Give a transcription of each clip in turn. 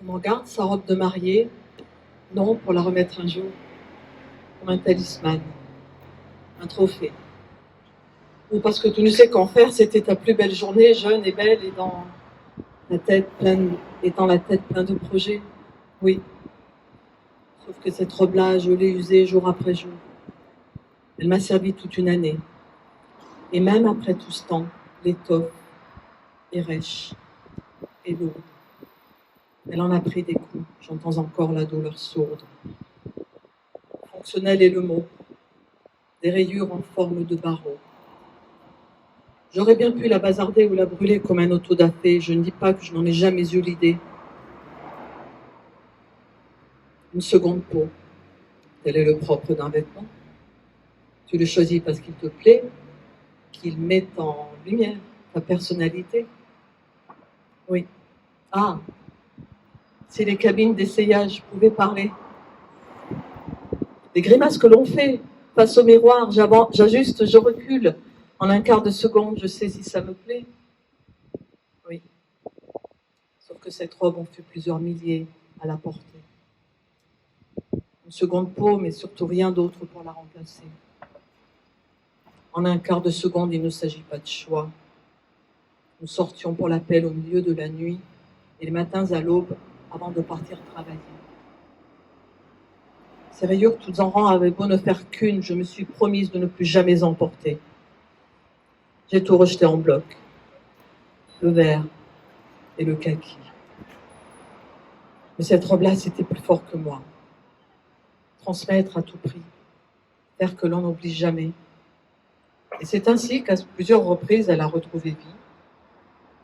Qu'on garde sa robe de mariée, non pour la remettre un jour, comme un talisman, un trophée. Ou parce que tu ne sais qu'en faire, c'était ta plus belle journée, jeune et belle, et dans la tête pleine de projets. Oui. Sauf que cette robe-là, je l'ai usée jour après jour. Elle m'a servi toute une année. Et même après tout ce temps, l'étoffe est rêche et lourde. Elle en a pris des coups. J'entends encore la douleur sourde. Fonctionnel est le mot. Des rayures en forme de barreaux. J'aurais bien pu la bazarder ou la brûler comme un auto-da-fé. Je ne dis pas que je n'en ai jamais eu l'idée. Une seconde peau. Tel est le propre d'un vêtement. Tu le choisis parce qu'il te plaît, qu'il met en lumière ta personnalité. Oui. Ah, si les cabines d'essayage pouvaient parler. Les grimaces que l'on fait face au miroir, j'ajuste, je recule. En un quart de seconde, je sais si ça me plaît. Oui. Sauf que cette robe, on fut plusieurs milliers à la porter. Une seconde peau, mais surtout rien d'autre pour la remplacer. En un quart de seconde, il ne s'agit pas de choix. Nous sortions pour l'appel au milieu de la nuit et les matins à l'aube avant de partir travailler. Ces rayures toutes en rang avaient beau ne faire qu'une, je me suis promise de ne plus jamais emporter. J'ai tout rejeté en bloc. Le vert et le kaki. Mais cette robe-là, c'était plus fort que moi. Transmettre à tout prix. Faire que l'on n'oublie jamais. Et c'est ainsi qu'à plusieurs reprises, elle a retrouvé vie.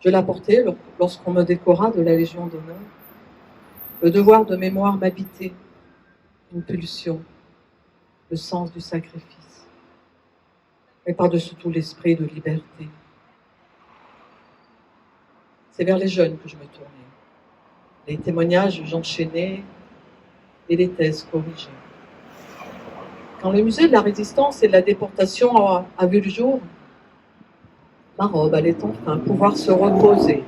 Je la portais lorsqu'on me décora de la Légion d'honneur. Le devoir de mémoire m'habitait. Une pulsion. Le sens du sacrifice. Mais par-dessus tout l'esprit de liberté. C'est vers les jeunes que je me tournais. Les témoignages, j'enchaînais et les thèses corrigées. Quand le musée de la Résistance et de la déportation a vu le jour, ma robe allait enfin pouvoir se reposer.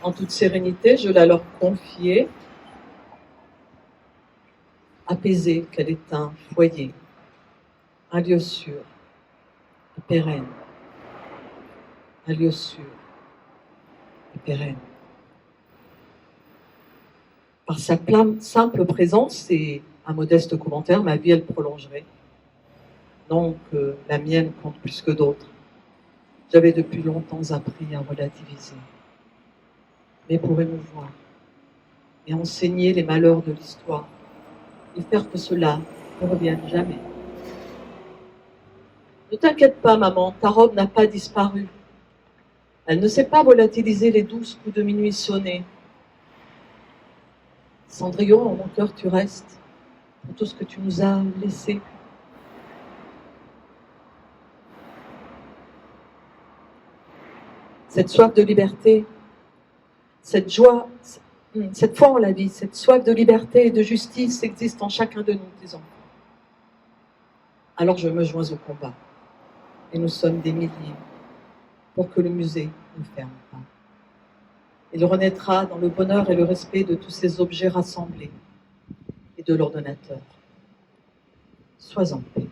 En toute sérénité, je la leur confiais, apaisée qu'elle est un foyer, un lieu sûr et pérenne, un lieu sûr et pérenne. Par sa simple présence et un modeste commentaire, ma vie, elle prolongerait. Non que la mienne compte plus que d'autres. J'avais depuis longtemps appris à relativiser, mais pour émouvoir et enseigner les malheurs de l'histoire et faire que cela ne revienne jamais. Ne t'inquiète pas, maman, ta robe n'a pas disparu. Elle ne sait pas volatiliser les douces coups de minuit sonnés. Cendrillon, en mon cœur, tu restes pour tout ce que tu nous as laissé. Cette soif de liberté, cette joie, cette foi en la vie, cette soif de liberté et de justice existe en chacun de nous, tes enfants. Alors je me joins au combat. Et nous sommes des milliers pour que le musée ne ferme pas. Il renaîtra dans le bonheur et le respect de tous ces objets rassemblés et de l'ordonnateur. Sois en paix.